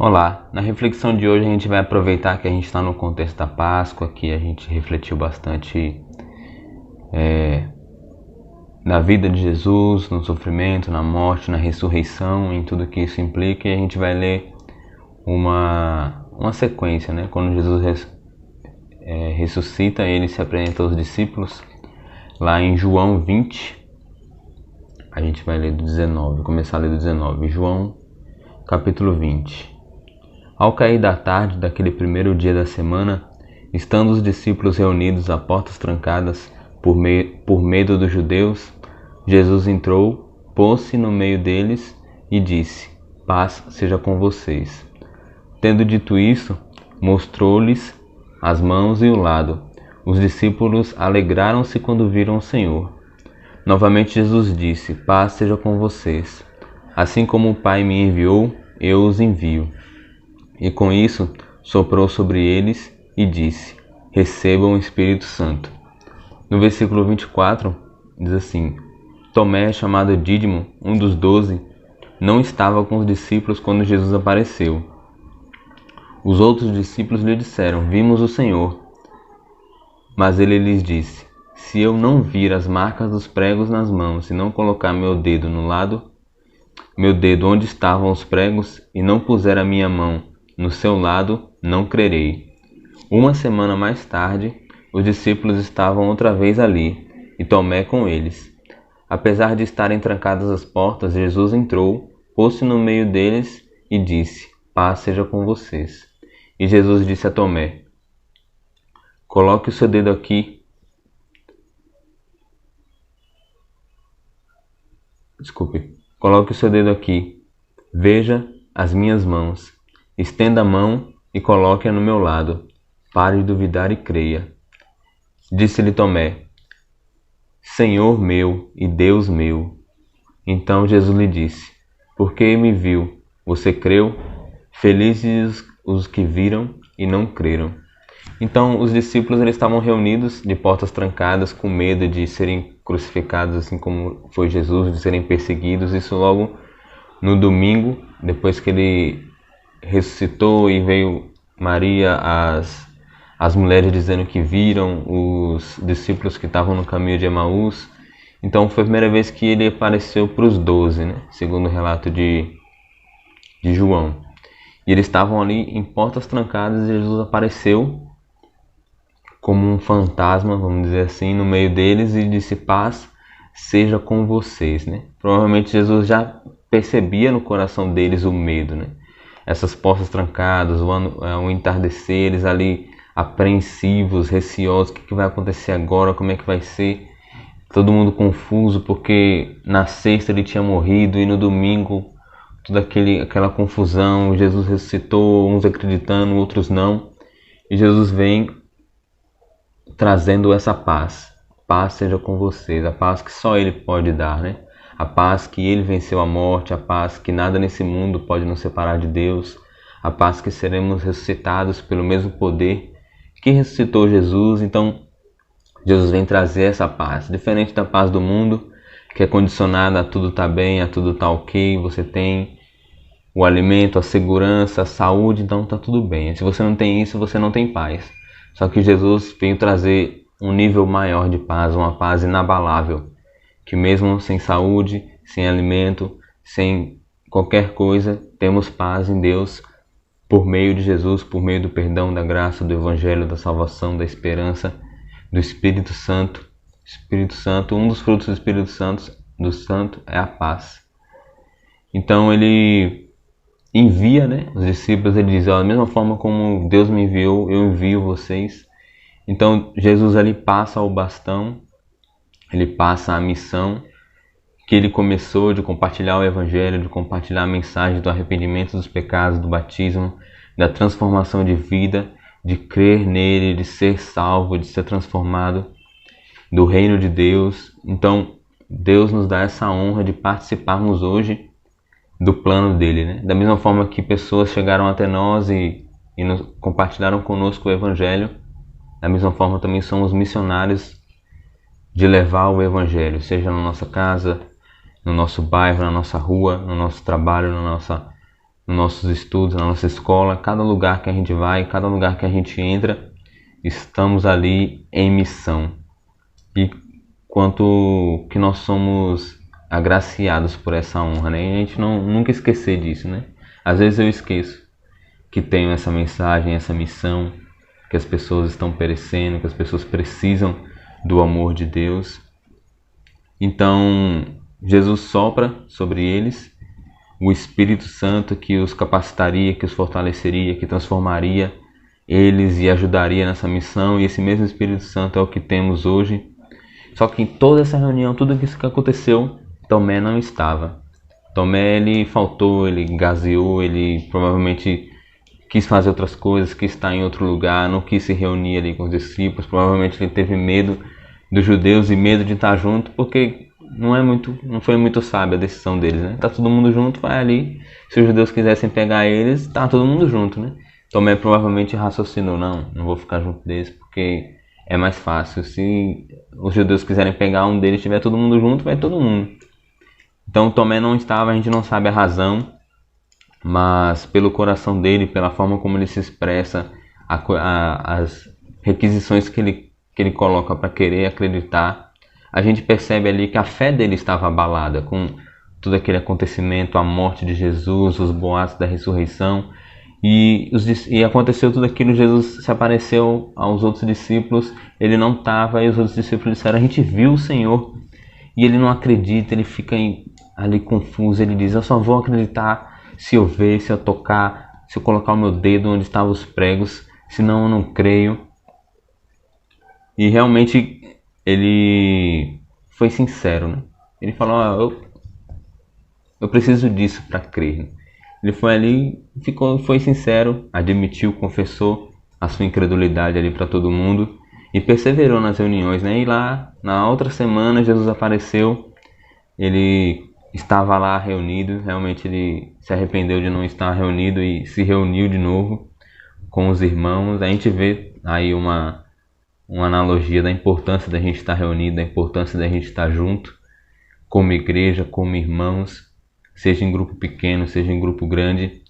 Olá, na reflexão de hoje a gente vai aproveitar que a gente está no contexto da Páscoa, que a gente refletiu bastante na vida de Jesus, no sofrimento, na morte, na ressurreição, em tudo que isso implica, e a gente vai ler uma sequência, né? Quando Jesus ressuscita, ele se apresenta aos discípulos, lá em João 20, a gente vai ler do 19, começar a ler do 19, João capítulo 20. Ao cair da tarde daquele primeiro dia da semana, estando os discípulos reunidos a portas trancadas por medo dos judeus, Jesus entrou, pôs-se no meio deles e disse: Paz seja com vocês. Tendo dito isso, mostrou-lhes as mãos e o lado. Os discípulos alegraram-se quando viram o Senhor. Novamente Jesus disse: Paz seja com vocês. Assim como o Pai me enviou, eu os envio. E com isso soprou sobre eles e disse: Recebam o Espírito Santo. No versículo 24 diz assim: Tomé, chamado Dídimo, um dos 12, não estava com os discípulos quando Jesus apareceu. Os outros discípulos lhe disseram: Vimos o Senhor. Mas ele lhes disse: Se eu não vir as marcas dos pregos nas mãos e não colocar meu dedo onde estavam os pregos, e não puser a minha mão no seu lado, não crerei. Uma semana mais tarde, os discípulos estavam outra vez ali, e Tomé com eles. Apesar de estarem trancadas as portas, Jesus entrou, pôs-se no meio deles e disse: Paz seja com vocês. E Jesus disse a Tomé: Coloque o seu dedo aqui. Coloque o seu dedo aqui. Veja as minhas mãos. Estenda a mão e coloque-a no meu lado. Pare de duvidar e creia. Disse-lhe Tomé: Senhor meu e Deus meu. Então Jesus lhe disse: Porque me viu, você creu? Felizes os que viram e não creram. Então os discípulos eles estavam reunidos de portas trancadas, com medo de serem crucificados, assim como foi Jesus, de serem perseguidos. Isso logo no domingo, depois que ele ressuscitou e veio Maria, as mulheres dizendo que viram, os discípulos que estavam no caminho de Emaús. Então foi a primeira vez que ele apareceu para os 12, né? Segundo o relato de João. E eles estavam ali em portas trancadas e Jesus apareceu como um fantasma, vamos dizer assim, no meio deles e disse: Paz seja com vocês, né? Provavelmente Jesus já percebia no coração deles o medo, né? Essas portas trancadas, o entardecer, eles ali apreensivos, receosos: o que vai acontecer agora, como é que vai ser? Todo mundo confuso, porque na sexta ele tinha morrido e no domingo toda aquela confusão. Jesus ressuscitou, uns acreditando, outros não. E Jesus vem trazendo essa paz. Paz seja com vocês, a paz que só Ele pode dar, né? A paz que Ele venceu a morte, a paz que nada nesse mundo pode nos separar de Deus, a paz que seremos ressuscitados pelo mesmo poder que ressuscitou Jesus. Então, Jesus vem trazer essa paz, diferente da paz do mundo, que é condicionada a tudo tá bem, a tudo tá ok, você tem o alimento, a segurança, a saúde, então tá tudo bem. Se você não tem isso, você não tem paz. Só que Jesus veio trazer um nível maior de paz, uma paz inabalável, que mesmo sem saúde, sem alimento, sem qualquer coisa, temos paz em Deus por meio de Jesus, por meio do perdão, da graça, do Evangelho, da salvação, da esperança, do Espírito Santo. Espírito Santo, um dos frutos do Espírito Santo é a paz. Então ele envia, né, os discípulos, ele diz: da mesma forma como Deus me enviou, eu envio vocês. Então Jesus ali passa o bastão, ele passa a missão que ele começou de compartilhar o Evangelho, de compartilhar a mensagem do arrependimento dos pecados, do batismo, da transformação de vida, de crer nele, de ser salvo, de ser transformado, do reino de Deus. Então Deus nos dá essa honra de participarmos hoje do plano dele, né? Da mesma forma que pessoas chegaram até nós e compartilharam conosco o Evangelho, da mesma forma também somos missionários de levar o Evangelho, seja na nossa casa, no nosso bairro, na nossa rua, no nosso trabalho, nos nossos estudos, na nossa escola, cada lugar que a gente vai, cada lugar que a gente entra, estamos ali em missão. E quanto que nós somos agraciados por essa honra, né? E a gente nunca esquecer disso, né? Às vezes eu esqueço que tenho essa mensagem, essa missão, que as pessoas estão perecendo, que as pessoas precisam do amor de Deus. Então, Jesus sopra sobre eles o Espírito Santo que os capacitaria, que os fortaleceria, que transformaria eles e ajudaria nessa missão. E esse mesmo Espírito Santo é o que temos hoje. Só que em toda essa reunião, tudo isso que aconteceu, Tomé não estava. Tomé, ele faltou, ele gazeou, ele provavelmente quis fazer outras coisas, quis estar em outro lugar, não quis se reunir ali com os discípulos. Provavelmente ele teve medo dos judeus e medo de estar junto, porque não foi muito sábia a decisão deles, né? Tá todo mundo junto, vai ali. Se os judeus quisessem pegar eles, tá todo mundo junto, né? Tomé provavelmente raciocinou, não vou ficar junto deles porque é mais fácil. Se os judeus quiserem pegar um deles, tiver todo mundo junto, vai todo mundo. Então Tomé não estava, a gente não sabe a razão, mas pelo coração dele, pela forma como ele se expressa, as requisições que ele coloca para querer acreditar, a gente percebe ali que a fé dele estava abalada com todo aquele acontecimento, a morte de Jesus, os boatos da ressurreição. E aconteceu tudo aquilo, Jesus se apareceu aos outros discípulos, ele não estava, e os outros discípulos disseram, a gente viu o Senhor. E ele não acredita, ele fica ali confuso, ele diz, eu só vou acreditar se eu ver, se eu tocar, se eu colocar o meu dedo onde estavam os pregos, senão eu não creio. E realmente ele foi sincero, né? Ele falou, eu preciso disso para crer. Ele foi ali, foi sincero, admitiu, confessou a sua incredulidade ali para todo mundo e perseverou nas reuniões, né? E lá, na outra semana, Jesus apareceu, ele estava lá reunido, realmente ele se arrependeu de não estar reunido e se reuniu de novo com os irmãos. A gente vê aí uma analogia da importância da gente estar reunido, da importância da gente estar junto, como igreja, como irmãos, seja em grupo pequeno, seja em grupo grande,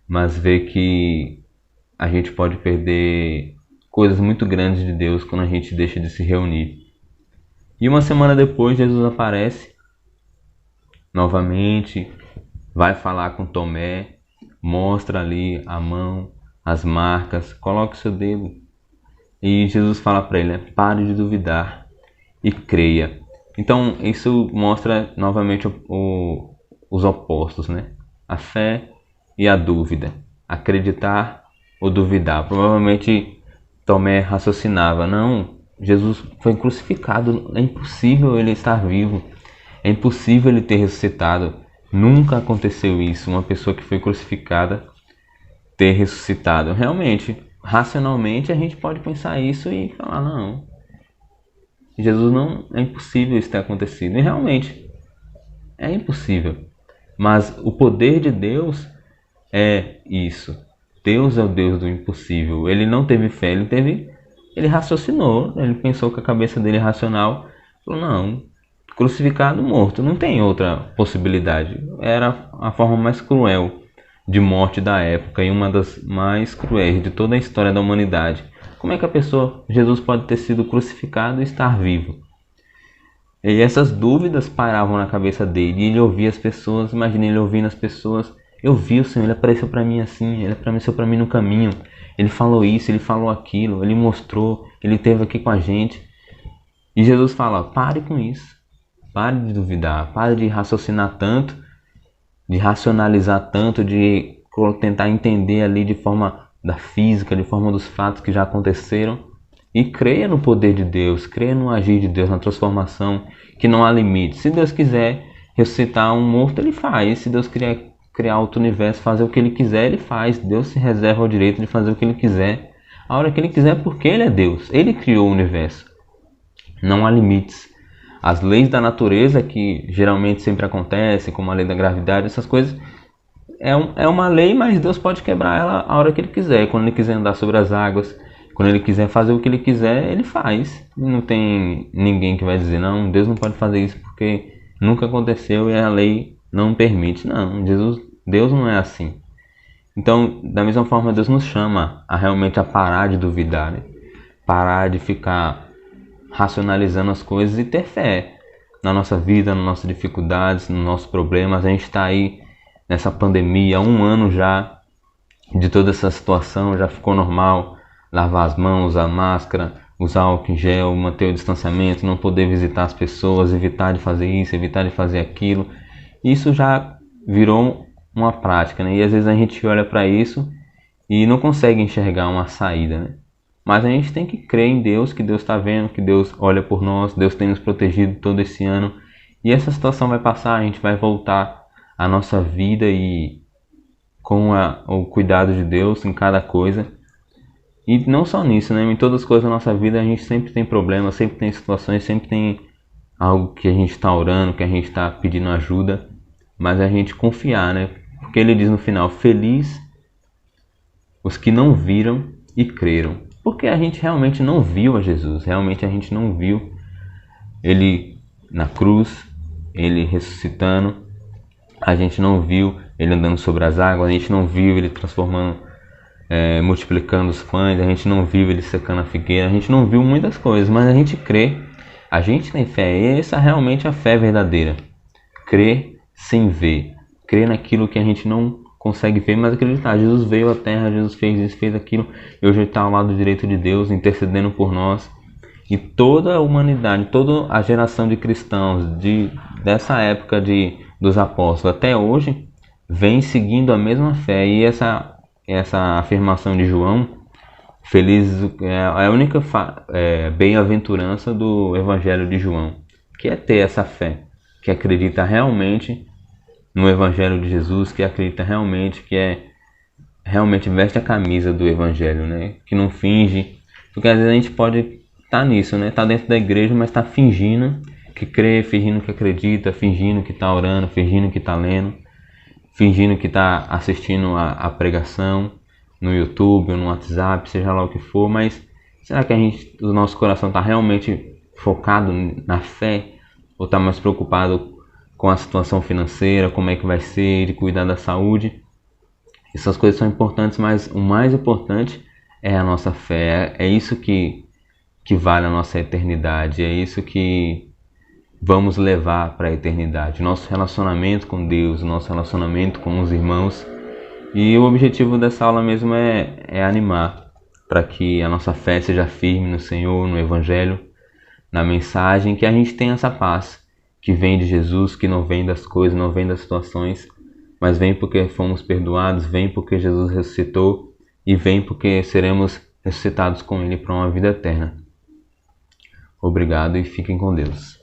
mas ver que a gente pode perder coisas muito grandes de Deus quando a gente deixa de se reunir. E uma semana depois, Jesus aparece novamente, vai falar com Tomé, mostra ali a mão, as marcas, coloca o seu dedo. E Jesus fala para ele, pare de duvidar e creia. Então isso mostra novamente os opostos, né? A fé e a dúvida, acreditar ou duvidar. Provavelmente Tomé raciocinava, não, Jesus foi crucificado, é impossível ele estar vivo, é impossível ele ter ressuscitado. Nunca aconteceu isso, uma pessoa que foi crucificada ter ressuscitado. Realmente, racionalmente a gente pode pensar isso e falar, não, Jesus não, é impossível isso ter acontecido. E realmente, é impossível. Mas o poder de Deus é isso. Deus é o Deus do impossível. Ele não teve fé, ele raciocinou, ele pensou com a cabeça dele racional, falou, não, crucificado, morto, não tem outra possibilidade. Era a forma mais cruel de morte da época e uma das mais cruéis de toda a história da humanidade. Como é que Jesus pode ter sido crucificado e estar vivo? E essas dúvidas paravam na cabeça dele, e ele ouvia as pessoas, imagina ele ouvindo as pessoas, eu vi o Senhor, ele apareceu para mim assim, ele apareceu para mim no caminho, ele falou isso, ele falou aquilo, ele mostrou, ele esteve aqui com a gente. E Jesus fala, pare com isso, pare de duvidar, pare de raciocinar tanto, de racionalizar tanto, de tentar entender ali de forma da física, de forma dos fatos que já aconteceram. E creia no poder de Deus, creia no agir de Deus, na transformação, que não há limite. Se Deus quiser ressuscitar um morto, ele faz. Se Deus criar outro universo, fazer o que ele quiser, ele faz. Deus se reserva o direito de fazer o que ele quiser, a hora que ele quiser, porque ele é Deus. Ele criou o universo. Não há limites. As leis da natureza, que geralmente sempre acontecem, como a lei da gravidade, essas coisas, é uma lei, mas Deus pode quebrar ela a hora que ele quiser. Quando ele quiser andar sobre as águas, quando ele quiser fazer o que ele quiser, ele faz. Não tem ninguém que vai dizer, não, Deus não pode fazer isso porque nunca aconteceu e a lei não permite. Não, Deus não é assim. Então, da mesma forma, Deus nos chama a realmente a parar de duvidar, né? Parar de ficar racionalizando as coisas e ter fé na nossa vida, nas nossas dificuldades, nos nossos problemas. A gente está aí nessa pandemia há 1 ano já de toda essa situação, já ficou normal lavar as mãos, usar máscara, usar álcool em gel, manter o distanciamento, não poder visitar as pessoas, evitar de fazer isso, evitar de fazer aquilo. Isso já virou uma prática, né? E às vezes a gente olha para isso e não consegue enxergar uma saída, né? Mas a gente tem que crer em Deus, que Deus está vendo, que Deus olha por nós, Deus tem nos protegido todo esse ano. E essa situação vai passar, a gente vai voltar à nossa vida e com o cuidado de Deus em cada coisa. E não só nisso, né? Em todas as coisas da nossa vida a gente sempre tem problemas, sempre tem situações, sempre tem algo que a gente está orando, que a gente está pedindo ajuda. Mas a gente confiar, né? Porque ele diz no final, feliz os que não viram e creram. Porque a gente realmente não viu a Jesus, realmente a gente não viu ele na cruz, ele ressuscitando, a gente não viu ele andando sobre as águas, a gente não viu ele transformando, multiplicando os pães, a gente não viu ele secando a figueira, a gente não viu muitas coisas, mas a gente crê, a gente tem fé, e essa é realmente a fé verdadeira. Crer sem ver, crer naquilo que a gente não consegue ver, mas acreditar. Jesus veio à Terra, Jesus fez isso, fez aquilo, e hoje ele está ao lado direito de Deus, intercedendo por nós. E toda a humanidade, toda a geração de cristãos dessa época dos apóstolos até hoje, vem seguindo a mesma fé. E essa afirmação de João, feliz, é a única bem-aventurança do Evangelho de João, que é ter essa fé, que acredita realmente no Evangelho de Jesus, que acredita realmente, realmente veste a camisa do Evangelho, né? Que não finge, porque às vezes a gente pode estar nisso, né? Tá dentro da igreja, mas está fingindo que crê, fingindo que acredita, fingindo que está orando, fingindo que está lendo, fingindo que está assistindo a pregação no YouTube ou no WhatsApp, seja lá o que for, mas será que o nosso coração está realmente focado na fé ou está mais preocupado com a situação financeira, como é que vai ser, de cuidar da saúde? Essas coisas são importantes, mas o mais importante é a nossa fé. É isso que vale a nossa eternidade, é isso que vamos levar para a eternidade. Nosso relacionamento com Deus, nosso relacionamento com os irmãos. E o objetivo dessa aula mesmo é animar para que a nossa fé seja firme no Senhor, no Evangelho, na mensagem, que a gente tenha essa paz que vem de Jesus, que não vem das coisas, não vem das situações, mas vem porque fomos perdoados, vem porque Jesus ressuscitou e vem porque seremos ressuscitados com Ele para uma vida eterna. Obrigado e fiquem com Deus.